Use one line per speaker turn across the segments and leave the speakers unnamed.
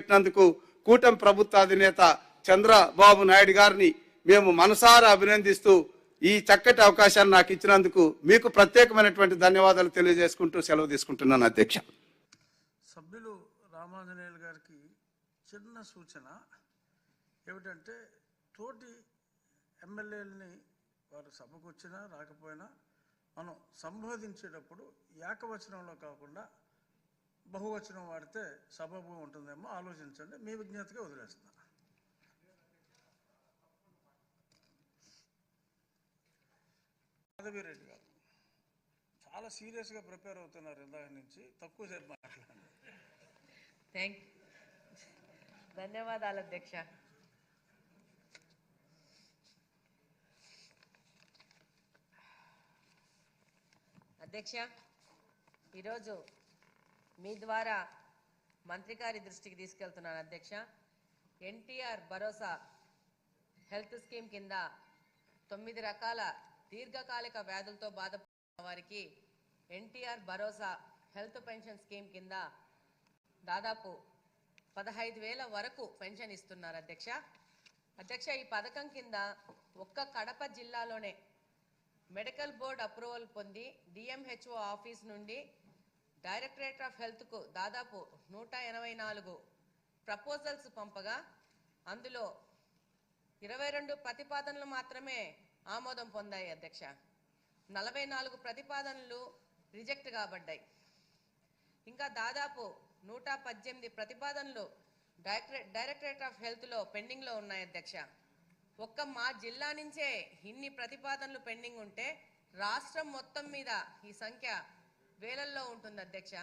పెట్టినందుకు కూటమి ప్రభుత్వ అధినేత చంద్రబాబు నాయుడు గారిని మేము మనసారా అభినందిస్తూ ఈ చక్కటి అవకాశాన్ని నాకు ఇచ్చినందుకు మీకు ప్రత్యేకమైనటువంటి ధన్యవాదాలు తెలియజేసుకుంటూ సెలవు తీసుకుంటున్నాను అధ్యక్ష.
సభ్యులు రామాంజనేయులు గారికి చిన్న సూచన ఏమిటంటే, తోటి ఎమ్మెల్యేలని వారు సభకు వచ్చినా రాకపోయినా మనం సంబోధించేటప్పుడు ఏకవచనంలో కాకుండా బహువచనం వాడితే సబబు ఉంటుందేమో ఆలోచించండి. మీ విజ్ఞతగా వదిలేస్తున్నా. మాధవిరెడ్డి గారు చాలా సీరియస్గా ప్రిపేర్ అవుతున్నారు ఇందాక నుంచి, తక్కువసేపు మాట్లాడండి.
ధన్యవాదాలు అధ్యక్ష. అధ్యక్ష, ఈరోజు మీ ద్వారా మంత్రి గారి దృష్టికి తీసుకెళ్తున్నాను అధ్యక్ష. ఎన్టీఆర్ భరోసా హెల్త్ స్కీమ్ కింద 9 రకాల దీర్ఘకాలిక వ్యాధులతో బాధపడిన వారికి ఎన్టీఆర్ భరోసా హెల్త్ పెన్షన్ స్కీమ్ కింద దాదాపు 15,000 వరకు పెన్షన్ ఇస్తున్నారు అధ్యక్ష. అధ్యక్ష, ఈ పథకం కింద ఒక్క కడప జిల్లాలోనే మెడికల్ బోర్డ్ అప్రూవల్ పొంది డిఎంహెచ్ఓ ఆఫీస్ నుండి డైరెక్టరేట్ ఆఫ్ హెల్త్కు దాదాపు 184 ప్రపోజల్స్ పంపగా అందులో 22 ప్రతిపాదనలు మాత్రమే ఆమోదం పొందాయి అధ్యక్ష. 44 ప్రతిపాదనలు రిజెక్ట్ కాబడ్డాయి. ఇంకా దాదాపు 118 ప్రతిపాదనలు డైరెక్టరేట్ ఆఫ్ హెల్త్లో పెండింగ్లో ఉన్నాయి అధ్యక్ష. ఒక్క మా జిల్లా నుంచే ఇన్ని ప్రతిపాదనలు పెండింగ్ ఉంటే రాష్ట్రం మొత్తం మీద ఈ సంఖ్య వేలల్లో ఉంటుంది అధ్యక్ష.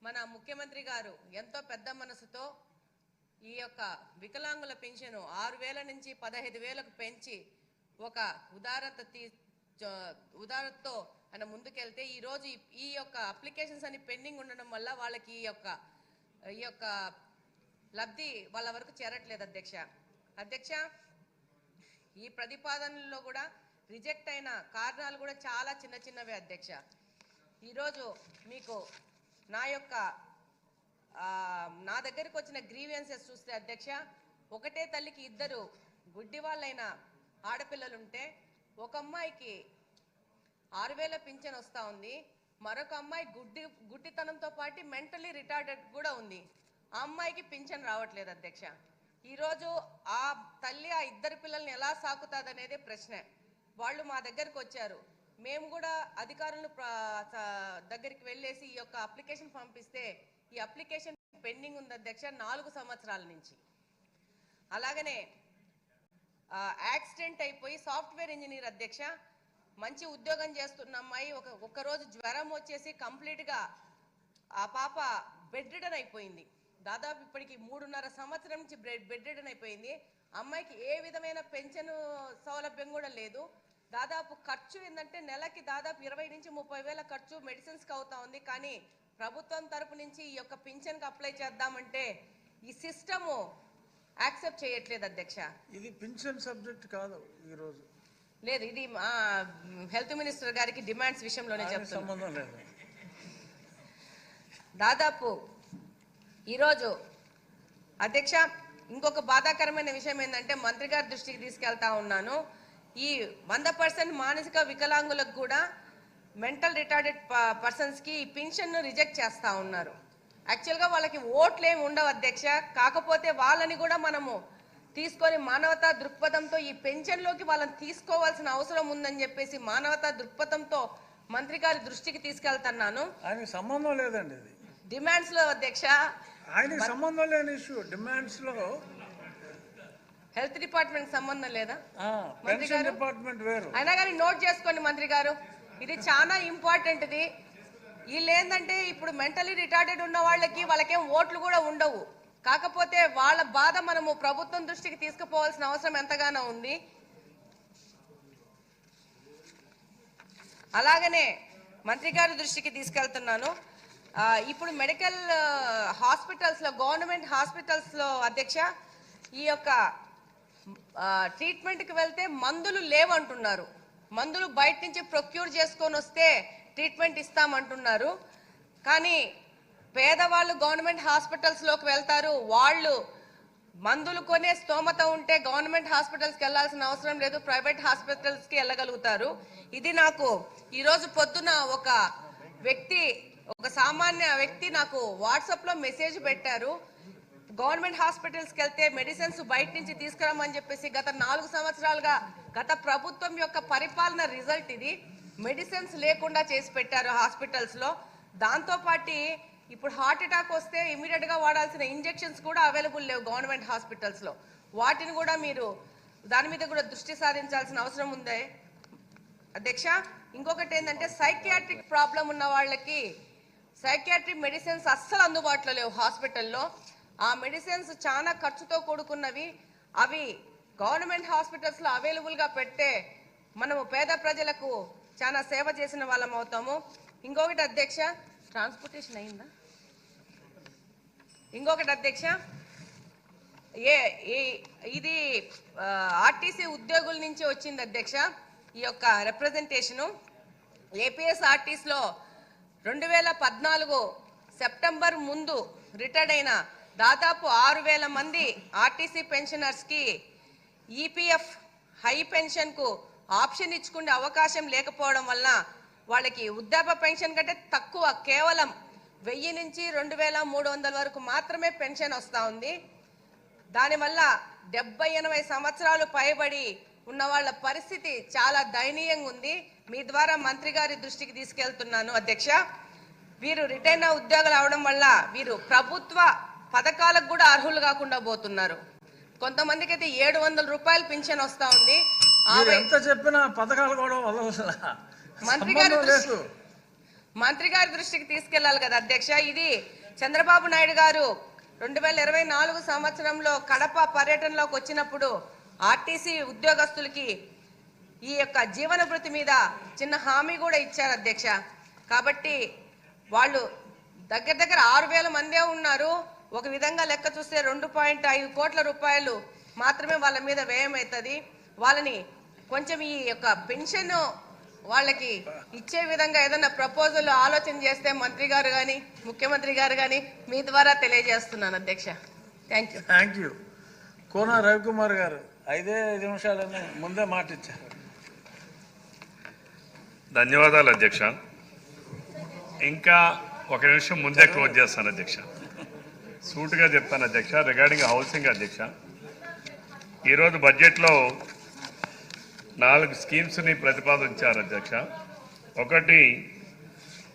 మన ముఖ్యమంత్రి గారు ఎంతో పెద్ద మనసుతో ఈ యొక్క వికలాంగుల పెన్షన్ 6,000 నుంచి 15,000కు పెంచి ఒక ఉదారతతో ఆయన ముందుకెళ్తే ఈరోజు ఈ యొక్క అప్లికేషన్స్ అన్ని పెండింగ్ ఉండడం వల్ల వాళ్ళకి ఈ యొక్క లబ్ధి వాళ్ళ వరకు చేరట్లేదు అధ్యక్ష. అధ్యక్ష, ఈ ప్రతిపాదనల్లో కూడా రిజెక్ట్ అయిన కారణాలు కూడా చాలా చిన్నవే అధ్యక్ష. ఈరోజు మీకు నా దగ్గరికి వచ్చిన గ్రీవియన్సెస్ చూస్తే అధ్యక్ష, ఒకటే తల్లికి 2 గుడ్డి వాళ్ళైన ఆడపిల్లలుంటే ఒక అమ్మాయికి 6,000 పింఛన్ వస్తూ ఉంది, మరొక అమ్మాయి గుడ్డితనంతో పాటు మెంటలీ రిటార్డెడ్ కూడా ఉంది. ఆ అమ్మాయికి పింఛన్ రావట్లేదు అధ్యక్ష. ఈరోజు ఆ తల్లి ఆ 2 పిల్లల్ని ఎలా సాకుతాదనేదే ప్రశ్న. వాళ్ళు మా దగ్గరకు వచ్చారు. మేము కూడా అధికారుల దగ్గరికి వెళ్ళేసి ఈ యొక్క అప్లికేషన్ పంపిస్తే ఈ అప్లికేషన్ పెండింగ్ ఉంది అధ్యక్ష 4 సంవత్సరాల నుంచి. అలాగనే యాక్సిడెంట్ అయిపోయి సాఫ్ట్వేర్ ఇంజనీర్ అధ్యక్ష, మంచి ఉద్యోగం చేస్తున్న అమ్మాయి ఒక రోజు జ్వరం వచ్చేసి కంప్లీట్గా ఆ పాప బెడ్ రిడన్ అయిపోయింది. దాదాపు ఇప్పటికి 3.5 సంవత్సరం నుంచి బెడ్ రిడన్ అయిపోయింది. అమ్మాయికి ఏ విధమైన పెన్షన్ సౌలభ్యం కూడా లేదు. దాదాపు ఖర్చు ఏంటంటే నెలకి దాదాపు 20 నుంచి 30,000 ఖర్చు మెడిసిన్స్కి అవుతా ఉంది. కానీ ప్రభుత్వం తరపు నుంచి ఈ యొక్క పింఛన్కి అప్లై చేద్దామంటే ఈ సిస్టమ్ యాక్సెప్ట్ చేయట్లేదు అధ్యక్ష.
ఇది పింఛన్ సబ్జెక్ట్ కాదు ఈరోజు.
లేదు, ఇది హెల్త్ మినిస్టర్ గారికి డిమాండ్స్ విషయంలోనే చెప్తున్నాం. దాదాపు ఈరోజు అధ్యక్ష ఇంకొక బాధాకరమైన విషయం ఏంటంటే మంత్రి గారి దృష్టికి తీసుకెళ్తా ఉన్నాను. ఈ 100% మానసిక వికలాంగులకు కూడా మెంటల్ రిటార్డెడ్ పర్సన్స్కి ఈ పెన్షన్ను రిజెక్ట్ చేస్తూ ఉన్నారు. యాక్చువల్గా వాళ్ళకి ఓట్లు ఏమి ఉండవు అధ్యక్ష. కాకపోతే వాళ్ళని కూడా మనము తీసుకొని మానవతా దృక్పథంతో ఈ పెన్షన్లోకి వాళ్ళని తీసుకోవాల్సిన అవసరం ఉందని చెప్పేసి మానవతా దృక్పథంతో మంత్రి గారి దృష్టికి తీసుకెళ్తున్నాను.
ఆయనకి సంబంధం లేదండి ఇది
డిమాండ్స్ లో అధ్యక్ష.
ఆయనకి సంబంధం లేని ఇష్యూ డిమాండ్స్ లో.
హెల్త్ డిపార్ట్మెంట్ సంబంధం లేదా
మంత్రి గారు? డిపార్ట్మెంట్ వేరు.
అయినా కానీ నోట్ చేసుకోండి మంత్రి గారు, ఇది చాలా ఇంపార్టెంట్. ఇది వీళ్ళు ఏంటంటే ఇప్పుడు మెంటలీ రిటార్డెడ్ ఉన్న వాళ్ళకేం ఓట్లు కూడా ఉండవు. కాకపోతే వాళ్ళ బాధ మనము ప్రభుత్వం దృష్టికి తీసుకుపోవాల్సిన అవసరం ఎంతగానో ఉంది. అలాగనే మంత్రి గారి దృష్టికి తీసుకెళ్తున్నాను. ఇప్పుడు మెడికల్ హాస్పిటల్స్లో, గవర్నమెంట్ హాస్పిటల్స్లో అధ్యక్ష ఈ యొక్క ట్రీట్మెంట్కి వెళ్తే మందులు లేవంటున్నారు. మందులు బయట నుంచి ప్రొక్యూర్ చేసుకొని వస్తే ట్రీట్మెంట్ ఇస్తామంటున్నారు. కానీ పేదవాళ్ళు గవర్నమెంట్ హాస్పిటల్స్ లోకి వెళ్తారు. వాళ్ళు మందులు కొనే స్తోమత ఉంటే గవర్నమెంట్ హాస్పిటల్స్కి వెళ్లాల్సిన అవసరం లేదు, ప్రైవేట్ హాస్పిటల్స్కి వెళ్ళగలుగుతారు. ఇది నాకు ఈరోజు పొద్దున ఒక సామాన్య వ్యక్తి నాకు వాట్సాప్లో మెసేజ్ పెట్టారు. గవర్నమెంట్ హాస్పిటల్స్కి వెళ్తే మెడిసిన్స్ బయట నుంచి తీసుకురామని చెప్పేసి గత 4 సంవత్సరాలుగా గత ప్రభుత్వం యొక్క పరిపాలన రిజల్ట్ ఇది. మెడిసిన్స్ లేకుండా చేసి పెట్టారు హాస్పిటల్స్లో. దాంతోపాటు ఇప్పుడు హార్ట్ అటాక్ వస్తే ఇమీడియట్గా వాడాల్సిన ఇంజెక్షన్స్ కూడా అవైలబుల్ లేవు గవర్నమెంట్ హాస్పిటల్స్లో. వాటిని కూడా మీరు దాని మీద కూడా దృష్టి సారించాల్సిన అవసరం ఉంది అధ్యక్ష. ఇంకొకటి ఏంటంటే సైకియాట్రిక్ ప్రాబ్లం ఉన్న వాళ్ళకి సైకియాట్రిక్ మెడిసిన్స్ అస్సలు అందుబాటులో లేవు హాస్పిటల్లో. ఆ మెడిసిన్స్ చాలా ఖర్చుతో కూడుకున్నవి. అవి గవర్నమెంట్ హాస్పిటల్స్లో అవైలబుల్గా పెడితే మనము పేద ప్రజలకు చాలా సేవ చేసిన వాళ్ళం అవుతాము. ఇంకొకటి అధ్యక్ష, ట్రాన్స్పోర్టేషన్ అయిందా? ఇంకొకటి అధ్యక్ష, ఇది ఆర్టీసీ ఉద్యోగుల నుంచి వచ్చింది అధ్యక్ష. ఈ యొక్క రిప్రజెంటేషను ఏపీఎస్ఆర్టీసీలో 2014 సెప్టెంబర్ ముందు రిటైర్డ్ అయిన దాదాపు 6,000 మంది ఆర్టీసీ పెన్షనర్స్కి ఈపీఎఫ్ హై పెన్షన్కు ఆప్షన్ ఇచ్చుకునే అవకాశం లేకపోవడం వలన వాళ్ళకి వృద్ధాప్య పెన్షన్ కంటే తక్కువ, కేవలం 1000 నుంచి 2,300 వరకు మాత్రమే పెన్షన్ వస్తూ ఉంది. దానివల్ల 70-80 సంవత్సరాలు పైబడి ఉన్న వాళ్ళ పరిస్థితి చాలా దయనీయంగా ఉంది. మీ ద్వారా మంత్రి గారి దృష్టికి తీసుకెళ్తున్నాను అధ్యక్ష. వీరు రిటైర్డ్ ఉద్యోగులు అవడం వల్ల వీరు ప్రభుత్వ పథకాలకు కూడా అర్హులు కాకుండా పోతున్నారు. కొంతమందికి అయితే 700 రూపాయలు పింఛన్ వస్తా ఉంది.
ఎంత చెప్పినా పథకాలు కూడా
మంత్రి గారి దృష్టికి తీసుకెళ్లాలి కదా అధ్యక్ష. ఇది చంద్రబాబు నాయుడు గారు 2024 సంవత్సరంలో కడప పర్యటనలోకి వచ్చినప్పుడు ఆర్టీసీ ఉద్యోగస్తులకి ఈ యొక్క జీవన భృతి మీద చిన్న హామీ కూడా ఇచ్చారు అధ్యక్ష. కాబట్టి వాళ్ళు దగ్గర 6,000 మందే ఉన్నారు. ఒక విధంగా లెక్క చూస్తే 2.5 కోట్ల రూపాయలు మాత్రమే వాళ్ళ మీద వ్యయం అవుతుంది. వాళ్ళని కొంచెం ఈ యొక్క పెన్షన్ వాళ్ళకి ఇచ్చే విధంగా ఏదైనా ప్రపోజల్ ఆలోచన చేస్తే మంత్రి గారు కానీ ముఖ్యమంత్రి గారు కానీ మీ ద్వారా తెలియజేస్తున్నాను అధ్యక్ష.
Thank you. కోన రవికుమార్ గారు 5 నిమిషాలని ముందే మాట ఇచ్చారు.
ధన్యవాదాలు అధ్యక్ష. ఇంకా 1 నిమిషం ముందే క్లోజ్ చేస్తాను అధ్యక్ష. సూటుగా చెప్తాను అధ్యక్ష. రిగార్డింగ్ హౌసింగ్ అధ్యక్ష, ఈరోజు బడ్జెట్లో 4 స్కీమ్స్ని ప్రతిపాదించారు అధ్యక్ష. ఒకటి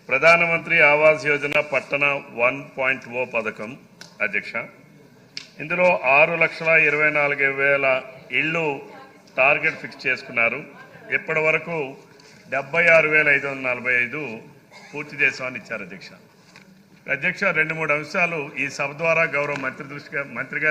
ప్రధానమంత్రి ఆవాస్ యోజన పట్టణ 1.0 పథకం అధ్యక్ష. ఇందులో 6,24,000 ఇళ్ళు టార్గెట్ ఫిక్స్ చేసుకున్నారు. ఇప్పటి వరకు 76,545 పూర్తి చేసామని ఇచ్చారు అధ్యక్ష. 2-3 అంశాలు ఈ సభ ద్వారా గౌరవ మంత్రి గారు